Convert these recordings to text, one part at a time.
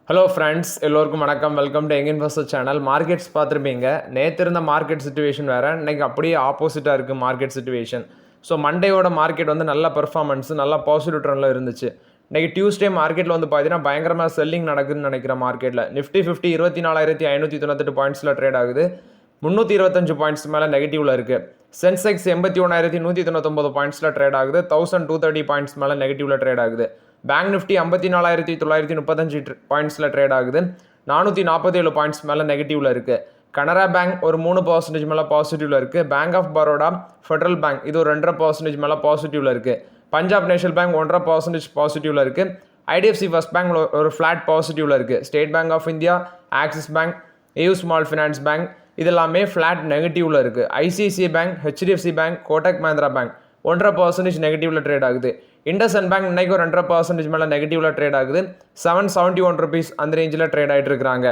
Hello friends, எல்லோருக்கும் வணக்கம். Welcome to young investor channel. Markets பார்த்துருப்பீங்க. நேற்று இருந்த மார்க்கெட் சுச்சுவேஷன் வேறு, இன்றைக்கி அப்படியே ஆப்போசிட்டாக இருக்குது மார்க்கெட் சுச்சுவேஷன். ஸோ மண்டேயோட மார்க்கெட் வந்து நல்ல பெர்ஃபார்மன்ஸ், நல்லா பாசிட்டிவ் ட்ரெண்டில் இருந்துச்சு. இன்றைக்கி டியூஸ்டே மார்க்கெட்டில் வந்து பார்த்தீங்கன்னா பயங்கரமாக செல்லிங் நடக்குதுன்னு நினைக்கிற மார்க்கெட்டில். நிஃப்டி 50 24,598 பாயிண்ட்ஸில் ட்ரேட் ஆகுது. 325 பாயிண்ட்ஸ் மேலே நெகட்டிவில் இருக்குது. சென்செக்ஸ் 81,199 பாயிண்ட்ஸில் ட்ரேட் ஆகுது. 1230 பாயிண்ட்ஸ் மேலே நெகட்டிவில் ட்ரேட் ஆகுது. பேங்க் நிஃப்டி 54,935 பாயிண்ட்ஸில் ட்ரேட் ஆகுது. 447 பாயிண்ட்ஸ் மேலே நெகட்டிவில் இருக்குது. கனரா பேங்க் ஒரு 3% மேலே பாசிட்டிவில் இருக்குது. Bank of Baroda, Federal Bank இது ஒரு 2.5% மேலே பாசிட்டிவில் இருக்குது. பஞ்சாப் நேஷனல் பேங்க் 1.5% பாசிட்டிவில் இருக்குது. ஐடிஎஃப்சி ஃபர்ஸ்ட் பேங்க் ஒரு ஃப்ளாட் பாசிட்டிவில் இருக்குது. State bank of India, Axis bank, AU small finance bank இது எல்லாமே ஃப்ளாட் நெகட்டிவில் இருக்குது. ICICI bank, HDFC bank, Kotak Mahindra bank 1.5% நெகட்டிவில் ட்ரேட் ஆகுது. இண்டஸ்இண்ட் பேங்க் இன்னைக்கு ஒரு 2.5% மேலே நெகட்டிவில் ட்ரேட் ஆகுது. 771 ருபீஸ் அந்த ரேஞ்சில் ட்ரேட் ஆகிட்டு இருக்கிறாங்க.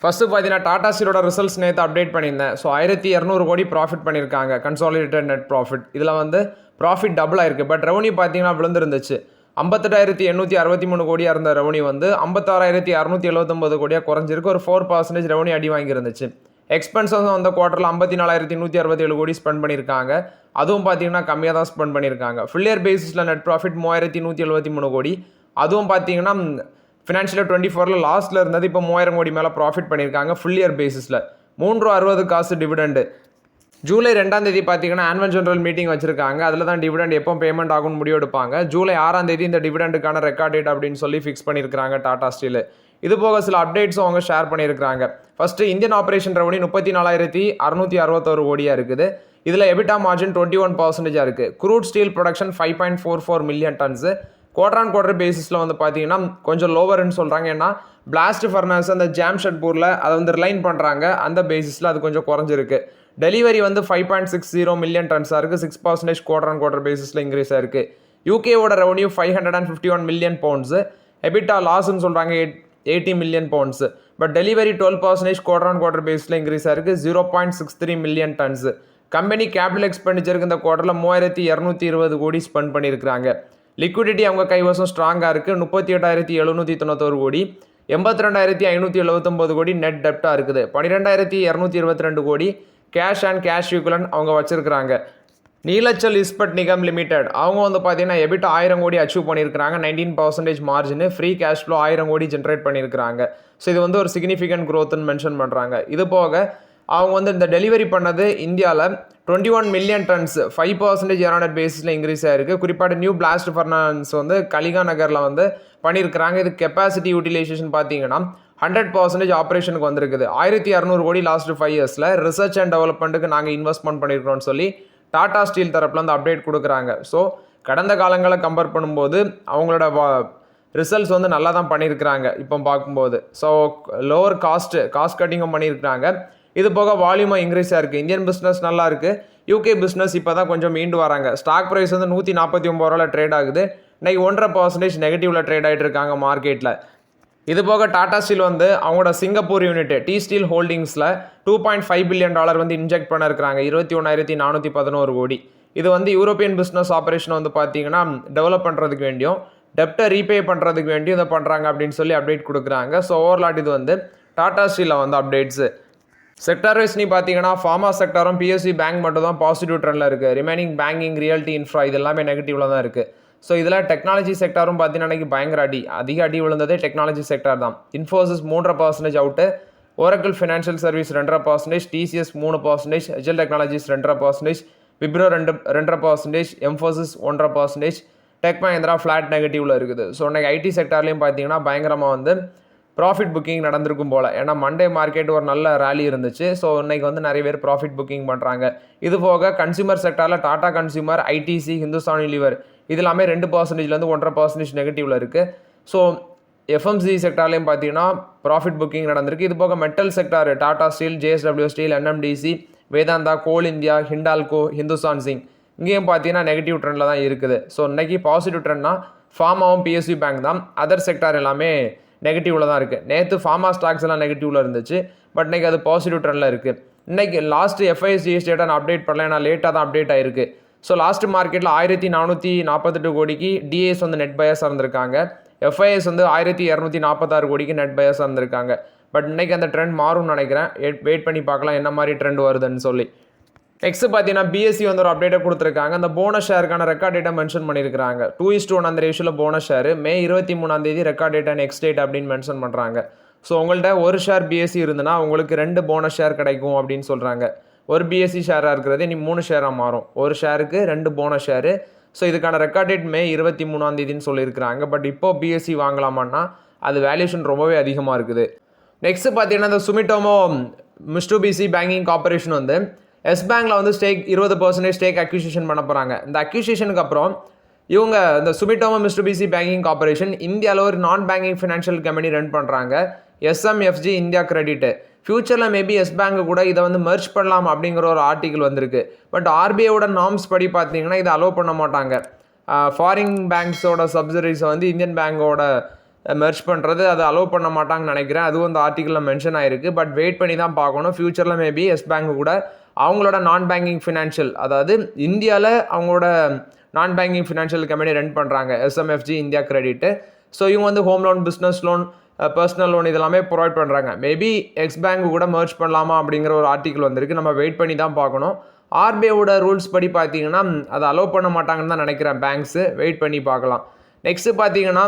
ஃபஸ்ட்டு பார்த்தீங்கன்னா டாடா ஸ்டீலோட ரிசல்ட்ஸ் நேற்று அப்டேட் பண்ணியிருந்தேன். ஸோ 1200 கோடி ப்ராஃபிட் பண்ணியிருக்காங்க. கன்சாலிடேட்டட் நெட் ப்ராஃபிட் இதில் வந்து ப்ராஃபிட் டபுள் ஆயிருக்கு. பட் ரெவன்யூ பார்த்தீங்கன்னா விழுந்துருந்துச்சு. 58,863 கோடியாக இருந்த ரெவன்யூ வந்து 56,679 கோடியாக குறைஞ்சிருக்கு. ஒரு 4% ரெவன்யூ அடி வாங்கியிருந்துச்சு. எக்ஸ்பென்சஸ் அந்த குவார்ட்டரில் 54,167 கோடி ஸ்பெண்ட் பண்ணியிருக்காங்க. அதுவும் பார்த்தீங்கன்னா கம்மியாக தான் ஸ்பெண்ட் பண்ணியிருக்காங்க. ஃபுல் இயர் பேசிஸில் நெட் ப்ராஃபிட் 3,173 கோடி. அதுவும் பார்த்தீங்கன்னா ஃபினான்ஷியல் 24 லாஸ்ட்டில் இருந்தது. இப்போ 3000 கோடி மேலே ப்ராஃபிட் பண்ணியிருக்காங்க ஃபுல் இயர் பேசிஸில். 3.60 காசு டிவிடெண்டு. ஜூலை 2 பார்த்தீங்கன்னா ஆனுவல் ஜெனரல் மீட்டிங் வச்சிருக்காங்க. அதில் தான் டிவிடெண்ட் எப்போ பேமெண்ட் ஆகும்னு முடிவு எடுப்பாங்க. ஜூலை 6 இந்த டிவிடெண்டுக்கான ரெக்கார்ட் டேட் அப்படின்னு சொல்லி ஃபிக்ஸ் பண்ணியிருக்காங்க டாடா ஸ்டீல். இது போக சில அப்டேட்ஸும் அவங்க ஷேர் பண்ணியிருக்காங்க. ஃபஸ்ட்டு இந்தியன் ஆப்ரேஷன் ரெவன்யூ 34,661 கோடியாக இருக்குது. இதில் எபிட்டா மார்ஜின் 21% இருக்குது. Crude steel production 5.44 million tons. Quarter on quarter பேசிஸில் வந்து பார்த்தீங்கன்னா கொஞ்சம் லோவர்னு சொல்கிறாங்க. ஏன்னா பிளாஸ்ட் ஃபர்னஸ் அந்த ஜாம்ஷெட்பூரில் அதை வந்து ரிலைன் பண்ணுறாங்க. அந்த பேசிஸில் அது கொஞ்சம் குறைஞ்சிருக்கு. டெலிவரி வந்து 5.60 மில்லியன் டன்ஸாக இருக்குது. 6% குவார்டர் ஆன் குவார்டர் பேசிஸில் இன்க்ரீஸ் ஆயிருக்கு. யூகேவோட ரெவன்யூ 551 மில்லியன் பவுண்ட்ஸு. எபிட்டா லாஸ்ன்னு சொல்கிறாங்க 80 million pounds. But delivery 12% quarter on quarter பேஸில் இன்க்ரீஸ் ஆயிருக்கு. 0.63 மில்லியன் டன்ஸு. கம்பெனி கேபிட்டல் எக்ஸ்பெண்டிச்சருக்கு இந்த குவார்ட்டரில் 3,220 கோடி ஸ்பெண்ட் பண்ணியிருக்காங்க. லிக்விடிட்டி அவங்க கைவசம் ஸ்ட்ராங்காக இருக்குது. 38,791 கோடி. 82,579 கோடி நெட் டெப்டாக இருக்குது. 12,222 கோடி கேஷ் அண்ட் கேஷ் ஈக்குவலன்ட் அவங்க வச்சிருக்கிறாங்க. நீலச்சல் இஸ்பட் நிகம் லிமிடெட் அவங்க வந்து பார்த்தீங்கன்னா எபிட்டா 1000 கோடி அச்சீவ் பண்ணியிருக்காங்க. 19% மார்ஜின். ஃப்ரீ கேஷ் ஃப்ளோ 1000 கோடி ஜென்ரேட் பண்ணியிருக்காங்க. ஸோ இது வந்து ஒரு சிக்னிஃபிகண்ட் க்ரோத்னு மென்ஷன் பண்ணுறாங்க. இது போக அவங்க வந்து இந்த டெலிவரி பண்ணது இந்தியாவில் 21 மில்லியன் டன்ஸ் 5% இயர் பேசிஸில் இன்க்ரீஸ் ஆயிருக்கு. குறிப்பாக நியூ பிளாஸ்ட் ஃபர்னஸ் வந்து கலிகா நகரில் வந்து பண்ணியிருக்கிறாங்க. இது கெப்பாசிட்டி யூட்டிலைசேஷன் பார்த்தீங்கன்னா 100% ஆப்ரேஷனுக்கு வந்திருக்குது. 1,600 கோடி லாஸ்ட் 5 இயர்ஸில் ரிசர்ச் அண்ட் டெவலப்மெண்ட்டுக்கு நாங்கள் இன்வெஸ்ட்மெண்ட் பண்ணியிருக்கிறோம்னு சொல்லி டாடா ஸ்டீல் தரப்பில் வந்து அப்டேட் கொடுக்குறாங்க. ஸோ கடந்த காலங்களை கம்பேர் பண்ணும்போது அவங்களோட ரிசல்ட்ஸ் வந்து நல்லா தான் பண்ணியிருக்கிறாங்க இப்போ பார்க்கும்போது. ஸோ லோவர் காஸ்ட் கட்டிங்கும் பண்ணியிருக்கிறாங்க. இது போக வால்யூமாக இன்க்ரீஸ் ஆயிருக்கு. இந்தியன் பிஸ்னஸ் நல்லா இருக்குது. யூகே பிஸ்னஸ் இப்போ தான் கொஞ்சம் மீண்டு வராங்க. ஸ்டாக் ப்ரைஸ் வந்து 149 ரூபாயில் ட்ரேட் ஆகுது. இன்றைக்கி 1.5% நெகட்டிவில் ட்ரேட் ஆகிட்டு இருக்காங்க மார்க்கெட்டில். இது போக டாடா ஸ்டீல் வந்து அவங்களோட சிங்கப்பூர் யூனிட் டி ஸ்டீல் ஹோல்டிங்ஸில் $2.5 பில்லியன் வந்து இன்ஜெக்ட் பண்ண இருக்கிறாங்க. 21,411 கோடி. இது வந்து யூரோப்பியன் பிஸ்னஸ் ஆப்ரேஷன் வந்து பார்த்தீங்கன்னா டெவலப் பண்ணுறதுக்கு வேண்டியும் டெப்டை ரீபே பண்ணுறதுக்கு வேண்டியும் இதை பண்ணுறாங்க அப்படின்னு சொல்லி அப்டேட் கொடுக்குறாங்க. ஸோ ஓவர்லாட் இது வந்து டாடா ஸ்டீலில் வந்து அப்டேட்ஸு. செக்டார் வைஸ் நீ பார்த்தீங்கன்னா ஃபார்மா செக்டாரும் பிஎஸ்சி பேங்க் மட்டும் தான் பாசிட்டிவ் ட்ரெண்டில் இருக்குது. ரிமைனிங் பேங்கிங், ரியல்டி, இன்ஃப்ரா இது எல்லாமே நெகட்டிவில் தான் இருக்குது. ஸோ இதில் டெக்னாலஜி செக்டாரும் பார்த்தீங்கன்னா பயங்கர அதிக அடி விழுந்ததே டெக்னாலஜி செக்டார் தான். Infosys 3.5% out. Oracle financial service 2.5%, TCS 3%, HCL technologies 2.5%, Wipro 2.5%, Mphasis 1.5%, tech Mahindra flat நெகட்டிவில் இருக்குது. ஸோ இன்னைக்கு ஐடி செக்டார்லேயும் பார்த்தீங்கன்னா பயங்கரமாக வந்து ப்ராஃபிட் புக்கிங் நடந்திருக்கும் போல். ஏன்னா மண்டே மார்க்கெட் ஒரு நல்ல ரேலி இருந்துச்சு. ஸோ இன்றைக்கி வந்து நிறைய பேர் ப்ராஃபிட் புக்கிங் பண்ணுறாங்க. இது போக கன்சியூமர் செக்டாரில் Tata consumer, ITC, Hindustan Unilever இது எல்லாமே 2%லேருந்து 1.5% நெகட்டிவில் இருக்குது. ஸோ எஃப்எம்சி செக்டார்லேயும் பார்த்தீங்கன்னா ப்ராஃபிட் புக்கிங் நடந்திருக்கு. இது போக metal sector Tata steel, JSW steel, NMDC, Vedanta, coal India, Hindalco, Hindustan zinc இங்கேயும் பார்த்தீங்கன்னா நெகட்டிவ் ட்ரெண்டில் தான் இருக்குது. ஸோ இன்றைக்கி பாசிட்டிவ் ட்ரெண்ட்னா ஃபார்மாவும் பிஎஸ்சி பேங்க் தான். அதர் செக்டார் எல்லாமே நெகட்டிவில் தான் இருக்குது. நேற்று ஃபார்மா ஸ்டாக்ஸ் எல்லாம் நெகட்டிவில் இருந்துச்சு. பட் இன்றைக்கி அது பாசிட்டிவ் ட்ரெண்டில் இருக்குது. இன்றைக்கி லாஸ்ட்டு எஃப்ஐஎஸ்டிஎஸ் டேட்டா நான் அப்டேட் பண்ணல, ஏன்னா லேட்டாக தான் அப்டேட் ஆயிருக்கு. ஸோ லாஸ்ட் மார்க்கெட்டில் 1,448 கோடிக்கு டிஏஎஸ் வந்து நெட் பயஸாக இருந்திருக்காங்க. எஃப்ஐஎஸ் வந்து 1246 கோடிக்கு நெட் பையர்ஸ் வந்திருக்காங்க. பட் இன்றைக்கி அந்த ட்ரெண்ட் மாறும்னு நினைக்கிறேன். வெயிட் பண்ணி பார்க்கலாம் என்ன மாதிரி ட்ரெண்ட் வருதுன்னு சொல்லி. நெக்ஸ்ட் பார்த்தீங்கன்னா பிஎஸ்சி வந்து ஒரு அப்டேட்டை கொடுத்துருக்காங்க. அந்த போனஸ் ஷேருக்கான ரெக்கார்ட் டேட்டை மென்ஷன் பண்ணியிருக்காங்க. 2:1 அந்த ரேஷியோவில் போனஸ் ஷேர் மே 23 ரெக்கார்ட் டேட்டா நெக்ஸ்ட் டேட் அப்படின்னு மென்ஷன் பண்ணுறாங்க. ஸோ உங்கள்கிட்ட ஒரு ஷேர் பிஎஸ்சி இருந்துன்னா உங்களுக்கு 2 போனஸ் ஷேர் கிடைக்கும் அப்படின்னு சொல்கிறாங்க. ஒரு பிஎஸ்சி ஷேராக இருக்கிறது இனி 3 ஷேராக மாறும். ஒரு ஷேருக்கு 2 போனஸ் ஷேரு. ஸோ இதுக்கான ரெக்கார்ட் டேட் மே 23 சொல்லியிருக்கிறாங்க. பட் இப்போ பிஎஸ்சி வாங்கலாமான்னா அது வேல்யூஷன் ரொம்பவே அதிகமாக இருக்குது. நெக்ஸ்ட் பார்த்தீங்கன்னா இந்த சுமிட்டோமோ மிட்சுபிஷி பேங்கிங் கார்பரேஷன் வந்து எஸ் பேங்கில் வந்து ஸ்டேக் 20% ஸ்டேக் அக்யூசிஷன் பண்ண போகிறாங்க. இந்த அக்யூசிஷனுக்கு அப்புறம் இவங்க இந்த சுமிட்டோமோ மிட்சுபிஷி பேங்கிங் கார்பரேஷன் இந்தியாவில் ஒரு நான் பேங்கிங் ஃபினான்ஷியல் கம்பெனி ரன் பண்ணுறாங்க. SMFG India credit. ஃபியூச்சரில் மேபி எஸ் பேங்க் கூட இதை வந்து மெர்ஜ் பண்ணலாம் அப்படிங்கிற ஒரு ஆர்டிகல் வந்திருக்கு. பட் ஆர்பிஐயோட நார்ம்ஸ் படி பார்த்தீங்கன்னா இதை அலோவ் பண்ண மாட்டாங்க. ஃபாரின் பேங்க்ஸோட சப்சிடரிஸை வந்து இந்தியன் பேங்கோட மெர்ஜ் பண்ணுறது அதை அலோவ் பண்ண மாட்டாங்கன்னு நினைக்கிறேன். அதுவும் அந்த ஆர்டிக்கலில் மென்ஷன் ஆயிருக்கு. பட் வெயிட் பண்ணி தான் பார்க்கணும். ஃபியூச்சரில் மேபி எஸ் பேங்க் கூட அவங்களோட நான் பேங்கிங் ஃபினான்ஷியல், அதாவது இந்தியாவில் அவங்களோட நான் பேங்கிங் ஃபினான்ஷியல் கம்பெனி ரன் பண்ணுறாங்க எஸ்எம்எஃப்ஜி இந்தியா கிரெடிட். ஸோ இவங்க வந்து home loan, business loan, personal loan இதெல்லாமே ப்ரொவைட் பண்ணுறாங்க. மேபி எக்ஸ் பேங்க் கூட மெர்ஜ் பண்ணலாமா அப்படிங்கிற ஒரு ஆர்டிக்கல் வந்திருக்கு. நம்ம வெயிட் பண்ணி தான் பார்க்கணும். ஆர்பிஐயோட ரூல்ஸ் படி பார்த்தீங்கன்னா அதை அலோவ் பண்ண மாட்டாங்கன்னு தான் நினைக்கிறேன் பேங்க்ஸு. வெயிட் பண்ணி பார்க்கலாம். நெக்ஸ்ட்டு பார்த்தீங்கன்னா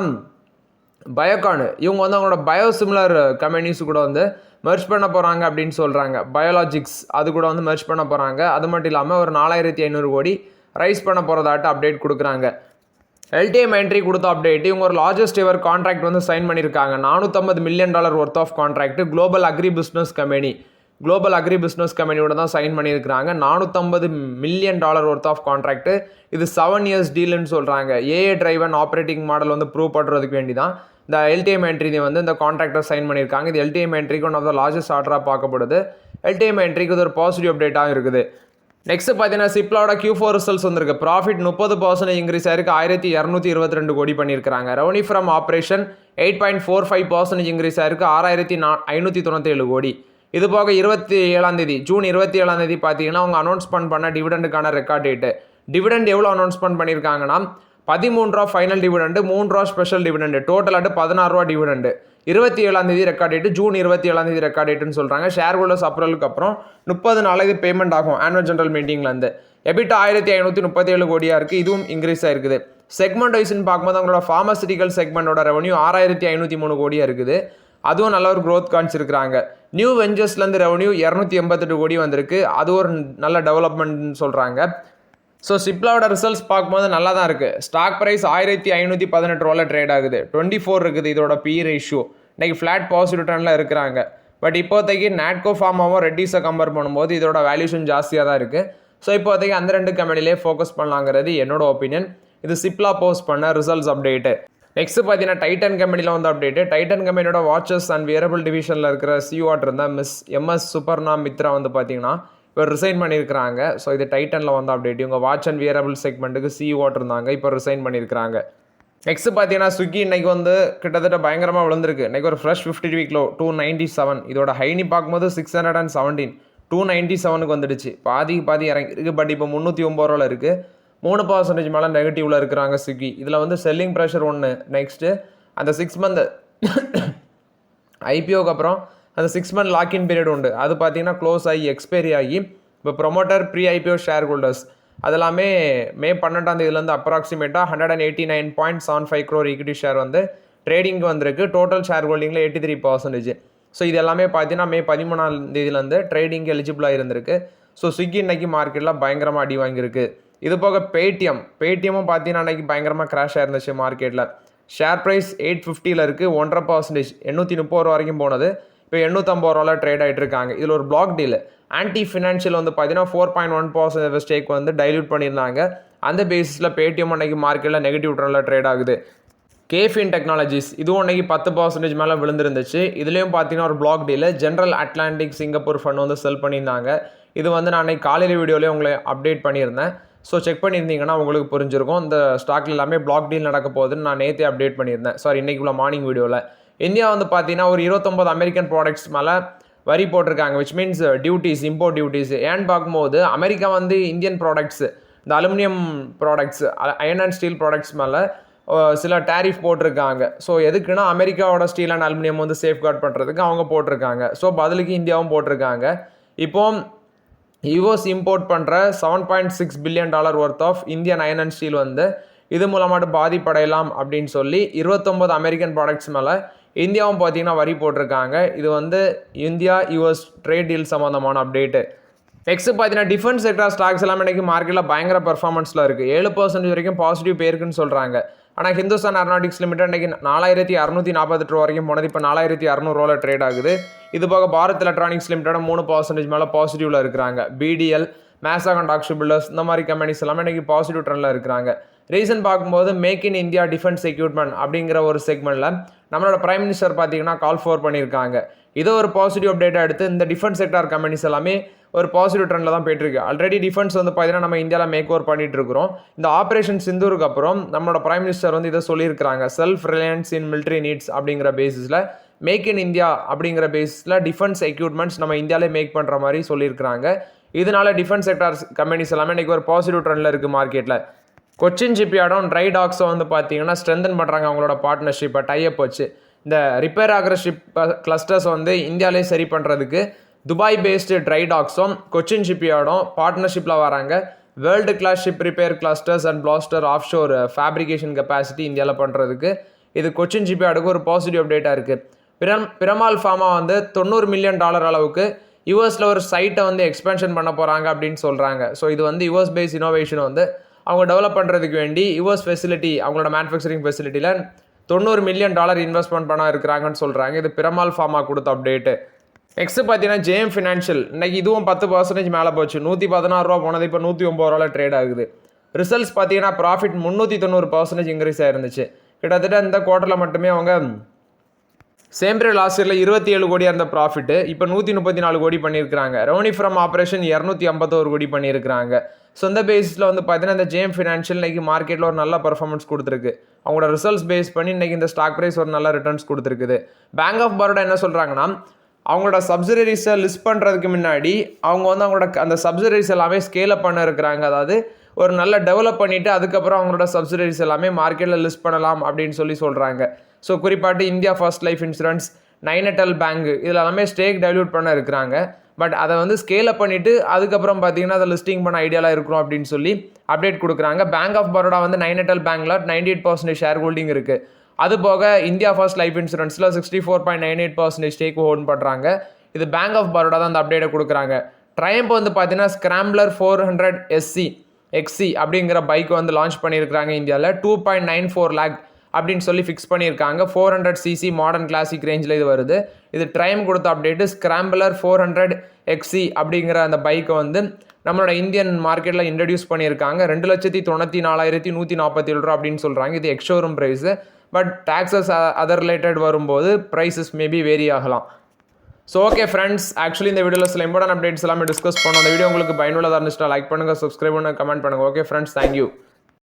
பயோகான், இவங்க வந்து அவங்களோட பயோசிமிலர் கம்பெனிஸ் கூட வந்து மெர்ஜ் பண்ண போகிறாங்க அப்படின்னு சொல்கிறாங்க. பயாலஜிக்ஸ் அது கூட வந்து மெர்ஜ் பண்ண போகிறாங்க. அது மட்டும் இல்லாமல் ஒரு 4500 கோடி ரைஸ் பண்ண போகிறதாட்டு அப்டேட் கொடுக்குறாங்க. எல்டிஎம் என்ட்ரி கொடுத்த அப்டேட், இவங்க ஒரு லார்ஜஸ்ட் எவர் கான்ட்ராக்ட் வந்து சைன் பண்ணியிருக்காங்க. $450 million worth of contract global agri business கம்பெனியோட தான் சைன் பண்ணியிருக்கிறாங்க. $450 மில்லியன் ஒர்த் ஆஃப் கான்ட்ராக்ட். இது 7 இயர்ஸ் டீல்னு சொல்கிறாங்க. ஏஏ டிரைவன் ஆப்ரேட்டிங் மாடல் வந்து ப்ரூவ் பண்ணுறதுக்கு வேண்டி தான் இந்த எல்டிஎம் என்ட்ரி வந்து இந்த கான்ட்ராக்டர் சைன் பண்ணியிருக்காங்க. இது எல்டிஎம் என்ட்ரிக்கு ஒன் ஆஃப் த லார்ஜஸ்ட் ஆர்டராக பார்க்கப்படுது. எல்டிஎம் என்ட்ரிக்கு இது ஒரு பாசிட்டிவ் அப்டேட்டாக இருக்குது. நெக்ஸ்ட் பார்த்தீங்கன்னா சிப்லாவோட Q4 ரிசல்ட்ஸ் வந்திருக்கு. ப்ராஃபிட் 30% இன்க்ரீஸ் ஆயிருக்கு. 1222 கோடி பண்ணியிருக்காங்க. ரெவன்யூ ஃப்ரம் ஆப்ரேஷன் 8.45% இன்க்ரீஸ் ஆயிருக்கு. 6597 கோடி. இது போக ஜூன் 27 பார்த்தீங்கன்னா அவங்க அனௌன்ஸ்மெண்ட் பண்ண டிவிடெண்டுக்கான ரெக்கார்ட் டேட்டு. டிவிடெண்ட் எவ்வளோ அனௌன்ஸ்மெண்ட் பண்ணியிருக்காங்கன்னா 13 ரூபா ஃபைனல் டிவிடெண்டு, 3 ரூபா ஸ்பெஷல் டிவிடெண்டு, டோட்டலாட்டு 16 ரூபா dividend. 27 record date, June 27 record டேட்டுன்னு சொல்கிறாங்க. ஷேர் ஹோல்டர்ஸ் அப்ரூவலுக்கு அப்புறம் 30 நாளைக்கு பேமெண்ட் ஆகும் ஆனுவல் ஜெனரல் மீட்டிங்லேருந்து. எபிட்டா 1537 கோடியாக இருக்குது. இதுவும் இன்க்ரீஸ் ஆயிருக்குது. செக்மெண்ட் வைஸ்ன்னு பார்க்கும்போது அவங்களோட ஃபார்மசிட்டிக்கல் செக்மெண்டோட ரெவன்யூ 6503 கோடியாக இருக்குது. அதுவும் நல்ல ஒரு க்ரோத் காமிச்சிருக்கிறாங்க. நியூ வெஞ்சர்ஸ்லேருந்து ரெவன்யூ 288 கோடி வந்திருக்கு. அது ஒரு நல்ல டெவலப்மெண்ட்னு சொல்கிறாங்க. ஸோ சிப்லாவோட ரிசல்ட்ஸ் பார்க்கும்போது நல்லா தான் இருக்குது. ஸ்டாக் ப்ரைஸ் 1518 ரூபாயில் ட்ரேட் ஆகுது. 24 இருக்குது இதோட பி ரேஷியோ. இன்றைக்கி ஃப்ளாட் பாசிட்டிவ் ட்ரெண்டில் இருக்கிறாங்க. பட் இப்போதைக்கு நாட்கோ ஃபார்மாவும் ரெட்டிஸை கம்பேர் பண்ணும்போது இதோட வேல்யூஷன் ஜாஸ்தியாக தான் இருக்குது. ஸோ இப்போதைக்கு அந்த 2 கம்பெனிலே ஃபோக்கஸ் பண்ணலாங்கிறது என்னோட ஒப்பீனியன். இது சிப்லா போஸ்ட் பண்ண ரிசல்ட்ஸ் அப்டேட்டு. நெக்ஸ்ட் பார்த்தீங்கன்னா டைட்டன் கம்பெனியில் வந்து அப்டேட்டு. டைட்டன் கம்பெனியோட வாட்சஸ் அண்ட் வியரபிள் டிவிஷனில் இருக்கிற சிஓஆட் இருந்தால் எம்எஸ் சுபர்ணா மித்ரா வந்து பார்த்தீங்கன்னா இப்போ ரிசைன் பண்ணியிருக்கிறாங்க. ஸோ இது டைட்டனில் வந்து அப்டேட். இவங்க வாட்ச் அண்ட் வியரபிள் செக்மெண்ட்டுக்கு சிஓஆட் இருந்தாங்க, இப்போ ரிசைன் பண்ணியிருக்கிறாங்க. நெக்ஸ்ட் பார்த்தீங்கன்னா ஸ்விக்கி இன்றைக்கி வந்து கிட்டத்தட்ட பயங்கரமாக விழுந்திருக்கு. இன்றைக்கி ஒரு ஃப்ரெஷ் 50 வீக் லோ 297. இதோட ஹைனி பார்க்கும்போது 617, 297க்கு வந்துடுச்சு. பாதி இறங்கிருக்கு. பட் இப்போ 309 ரூபாயில் இருக்குது. 3% மேலே நெகட்டிவில் இருக்கிறாங்க ஸ்விக்கி. இதில் வந்து செல்லிங் ப்ரெஷர் ஒன்று. நெக்ஸ்ட்டு அந்த 6 மந்த் ஐபிஓக்கு அப்புறம் அந்த 6 மந்த் லாக்இன் பீரியட் உண்டு. அது பார்த்தீங்கன்னா க்ளோஸ் ஆகி எக்ஸ்பைரி ஆகி இப்போ promoter pre IPO shareholders அதெல்லாமே மே 12 அப்ராக்சிமேட்டாக 189.75 crore ஈக்விட்டி ஷேர் வந்து ட்ரேடிங்க்கு வந்திருக்கு. Total share ஹோல்டிங்கில் 83%. ஸோ இது எல்லாமே பார்த்தீங்கன்னா மே 13 ட்ரேடிங்க்கு எலிஜிபிளாக இருந்திருக்கு. ஸோ ஸ்விக்கி இன்னைக்கு மார்க்கெட்டில் பயங்கரமாக அடி வாங்கியிருக்கு. இது போக பேடிஎம்மும் பார்த்தீங்கன்னா அன்றைக்கி பயங்கரமாக கிராஷ் ஆயிருந்துச்சு மார்க்கெட்டில். ஷேர் ப்ரைஸ் 850 இருக்குது. 1.5%, 830 ரூபா வரைக்கும் போனது. இப்போ 850 ரூபாவில் ட்ரேட் ஆகிட்டு இருக்காங்க. இதில் ஒரு பிளாக் டீல் ஆன்டி ஃபினான்ஷியல் வந்து பார்த்தீங்கன்னா 4.1% ஸ்டேக் வந்து டைல்யூட் பண்ணியிருந்தாங்க. அந்த பேசிஸில் பேடிஎம் அன்னைக்கு மார்க்கெட்டில் நெகட்டிவ் ட்ரெண்டில் ட்ரேட் ஆகுது. கேஃபின் டெக்னாலஜிஸ் இதுவும் அன்றைக்கி 10% மேலே விழுந்துருந்துச்சு. இதுலேயும் பார்த்தீங்கன்னா ஒரு black deal general Atlantic Singapore fund வந்து செல் பண்ணியிருந்தாங்க. இது வந்து நான் அன்றைக்கி காலையில் வீடியோலேயே உங்களை அப்டேட் பண்ணியிருந்தேன். ஸோ செக் பண்ணியிருந்தீங்கன்னா உங்களுக்கு புரிஞ்சிருக்கும். இந்த ஸ்டாக்ல எல்லாமே பிளாக் டீல் நடக்க போகுதுன்னு நான் நேற்றே அப்டேட் பண்ணியிருந்தேன். இன்றைக்கி உள்ள மார்னிங் வீடியோவில் இந்தியா வந்து பார்த்தீங்கன்னா ஒரு 29 அமெரிக்கன் ப்ராடக்ட்ஸ் மேலே வரி போட்டிருக்காங்க. Which means duties, import duties. ஏன்னு பார்க்கும்போது அமெரிக்கா வந்து இந்தியன் ப்ராடக்ட்ஸ், இந்த aluminium products, iron and Steeles products மேலே சில டேரிஃப் போட்டிருக்காங்க. ஸோ எதுக்குன்னா அமெரிக்காவோட ஸ்டீல் அண்ட் அலுமினியம் வந்து சேஃப்கார்ட் பண்ணுறதுக்கு அவங்க போட்டிருக்காங்க. ஸோ பதிலுக்கு இந்தியாவும் போட்டிருக்காங்க. இப்போ யூஎஸ் இம்போர்ட் பண்ணுற $7.6 billion worth of Indian iron and steel வந்து இது மூலமாட்டு பாதிப்படையலாம் அப்படின்னு சொல்லி 29 அமெரிக்கன் ப்ராடக்ட்ஸ் மேலே இந்தியாவும் பார்த்தீங்கன்னா வரி போட்டிருக்காங்க. இது வந்து இந்தியா யூஎஸ் ட்ரேட் டீல் சம்மந்தமான அப்டேட்டு. நெக்ஸ்ட் பார்த்தீங்கன்னா டிஃபென்ஸ் செக்டார் ஸ்டாக்ஸ் எல்லாமே இன்றைக்கி மார்க்கெட்டில் பயங்கர பர்ஃபார்மன்ஸில் இருக்குது. 7% வரைக்கும் பாசிட்டிவ் போயிருக்குன்னு சொல்கிறாங்க. ஆனால் ஹிந்துஸ்தான் ஏரோநாட்டிக்ஸ் லிமிடெட் இன்றைக்கி 4648 வரைக்கும் போனது, இப்போ 4600 ட்ரேட் ஆகுது. இது போக பாரத் எலக்ட்ரானிக்ஸ் லிமிடெட் 3% மேலே பாசிட்டிவில் இருக்கிறாங்க. பிடிஎல், மேசாக் அண்ட் ஆக்ஷு பில்டர்ஸ் இந்த மாதிரி கம்பெனிஸ் எல்லாமே இன்றைக்கி பாசிட்டிவ் ட்ரெண்டில் இருக்கிறாங்க. ரீசன் பார்க்கும்போது make in India defence equipment அப்படிங்கிற ஒரு செக்மெண்ட்டில் நம்மளோட பிரைம் மினிஸ்டர் பார்த்தீங்கன்னா கால் ஃபோர் பண்ணியிருக்காங்க. இதை ஒரு பாசிட்டிவ் அப்டேட்டாக எடுத்து இந்த டிஃபென்ஸ் செக்டார் கம்பெனிஸ் எல்லாமே ஒரு பாசிட்டிவ் ட்ரெண்டில் தான் போயிட்டுருக்கு. ஆல்ரெடி டிஃபென்ஸ் வந்து பார்த்தீங்கன்னா நம்ம இந்தியாவில் மேக் ஓவர் பண்ணிட்டு இருக்கிறோம். இந்த ஆப்ரேஷன் சிந்தூருக்கு அப்புறம் நம்மளோட பிரைம் மினிஸ்டர் வந்து இதை சொல்லியிருக்கிறாங்க. Self reliance in military needs அப்படிங்கிற பேசிஸில் மேக் இன் இந்தியா அப்படிங்கிற பேசிஸில் டிஃபென்ஸ் எக்யூப்மெண்ட்ஸ் நம்ம இந்தியாவிலே மேக் பண்ணுற மாதிரி சொல்லியிருக்கிறாங்க. இதனால டிஃபென்ஸ் செக்டார் கம்பெனிஸ் எல்லாமே இன்றைக்கி ஒரு பாசிட்டிவ் ட்ரெண்டில் இருக்குது மார்க்கெட்டில். கொச்சின் ஷிப்யார்டும் ட்ரை டாக்ஸை வந்து பார்த்தீங்கன்னா ஸ்ட்ரென்தன் பண்ணுறாங்க அவங்களோட பார்ட்னர்ஷிப்பை டைப் வச்சு. இந்த ரிப்பேர் ஆகிற ஷிப் கிளஸ்டர்ஸ் வந்து இந்தியாவிலே சரி பண்ணுறதுக்கு துபாய் பேஸ்டு ட்ரை டாக்ஸும் கொச்சின் ஷிப்யார்டும் பார்ட்னர்ஷிப்பில் வராங்க. World class ship repair clusters and plaster offshore fabrication capacity இந்தியாவில் பண்ணுறதுக்கு இது கொச்சின் ஷிப்யார்டுக்கு ஒரு பாசிட்டிவ் அப்டேட்டாக இருக்குது. பிரமால் ஃபார்மா வந்து $90 மில்லியன் அளவுக்கு யூஎஸில் ஒரு சைட்டை வந்து எக்ஸ்பென்ஷன் பண்ண போகிறாங்க அப்படின்னு சொல்கிறாங்க. ஸோ இது வந்து யூஎஸ் பேஸ் இனோவேஷன் வந்து அவங்க டெவலப் பண்ணுறதுக்கு வேண்டி யூஎஸ் ஃபெசிலிட்டி அவங்களோட மேனுஃபேக்சரிங் ஃபெசிலிட்டியில் $90 மில்லியன் இன்வெஸ்ட்மெண்ட் பண்ண இருக்கிறாங்கன்னு சொல்கிறாங்க. இது பிரமால் ஃபார்மா கொடுத்த அப்டேட்டு. நெக்ஸ்ட் பார்த்தீங்கன்னா ஜேஎம் ஃபினான்ஷியல் இன்றைக்கி இதுவும் 10% மேலே போச்சு. 116 போனது, இப்போ 109 ட்ரேட் ஆகுது. ரிசல்ட்ஸ் பார்த்தீங்கன்னா ப்ராஃபிட் 390% இன்க்ரீஸ் ஆயிருந்துச்சு. கிட்டத்தட்ட இந்த குவார்ட்டரில் மட்டுமே அவங்க சேம் பீரியட் லாஸ்ட் இயரில் 27 கோடியாக இருந்த ப்ராஃபிட்டு இப்போ 134 கோடி பண்ணியிருக்கிறாங்க. ரெவன்யூ ஃப்ரம் ஆப்ரேஷன் 251 கோடி பண்ணியிருக்கிறாங்க. ஸோ இந்த பேஸில் வந்து பார்த்தீங்கன்னா இந்த ஜேஎம் ஃபினான்ஷியல் இன்றைக்கி மார்க்கெட்டில் ஒரு நல்ல பர்ஃபார்மன்ஸ் கொடுத்துருக்கு. அவங்களோட ரிசல்ட்ஸ் பேஸ் பண்ணி இன்றைக்கி இந்த ஸ்டாக் ப்ரைஸ் ஒரு நல்ல ரிட்டர்ன்ஸ் கொடுத்துருக்குது. பேங்க் ஆஃப் பரோடா என்ன சொல்கிறாங்கன்னா அவங்களோட சப்சிடரிஸை லிஸ்ட் பண்ணுறதுக்கு முன்னாடி அவங்க வந்து அவங்களோட அந்த சப்சிடரிஸ் எல்லாமே ஸ்கேல் அப் பண்ண இருக்கிறாங்க. அதாவது ஒரு நல்ல டெவலப் பண்ணிவிட்டு அதுக்கப்புறம் அவங்களோட சப்சிடரிஸ் எல்லாமே மார்க்கெட்டில் லிஸ்ட் பண்ணலாம் அப்படின்னு சொல்கிறாங்க. ஸோ குறிப்பாட்டு India first life insurance, Nainital bank இதில் எல்லாமே ஸ்டேக் டைல்யூட் பண்ண இருக்கிறாங்க. பட் அதை வந்து ஸ்கேல் அப் பண்ணிவிட்டு அதுக்கப்புறம் பார்த்தீங்கன்னா அதை லிஸ்டிங் பண்ண ஐடியாலாம் இருக்கணும் அப்படின்னு சொல்லி அப்டேட் கொடுக்குறாங்க. பேங்க் ஆஃப் பரோடா வந்து நைனட்டல் பேங்க்கில் 98% ஷேர் ஹோல்டிங் இருக்குது. அது போக இந்தியா ஃபர்ஸ்ட் லைஃப் இன்சூரன்ஸில் 64.98% ஸ்டேக் ஹோல்ட் பண்ணுறாங்க. இது பேங்க் ஆஃப் பரோடா தான் அந்த அப்டேட்டை கொடுக்குறாங்க. ட்ரையம்ப் வந்து பார்த்தீங்கன்னா ஸ்கிராம்ப்ளர் 400 SC XC அப்படிங்கிற பைக் வந்து லான்ச் பண்ணியிருக்கிறாங்க. இந்தியாவில் 2.94 lakh அப்படின்னு சொல்லி ஃபிக்ஸ் பண்ணியிருக்காங்க. 400cc மாடர்ன் கிளாசிக் ரேஞ்சில் இது வருது. இது ட்ரைம் கொடுத்த அப்டேட்டு. ஸ்கிராம்பிளர் 400 XC அப்படிங்கிற அந்த பைக்கை வந்து நம்மளோட இந்தியன் மார்க்கெட்டில் இன்ட்ரடியூஸ் பண்ணியிருக்காங்க. 2,94,147 அப்படின்னு சொல்கிறாங்க. இது ex showroom price. But taxes other related வரும்போது ப்ரைஸஸ் மேபி வேரி ஆகலாம். ஸோ ஓகே ஃப்ரெண்ட்ஸ், ஆக்சுவலி இந்த வீடியோவில் சில இம்பார்ட்டன்ட் அப்டேட்ஸ் எல்லாமே டிஸ்கஸ் பண்ணோம். அந்த வீடியோ உங்களுக்கு பயனுள்ளதாக இருந்துச்சுன்னா லைக் பண்ணுங்கள், சப்ஸ்கிரைப் பண்ணுங்கள், கமெண்ட் பண்ணுங்கள். Okay friends, thank you.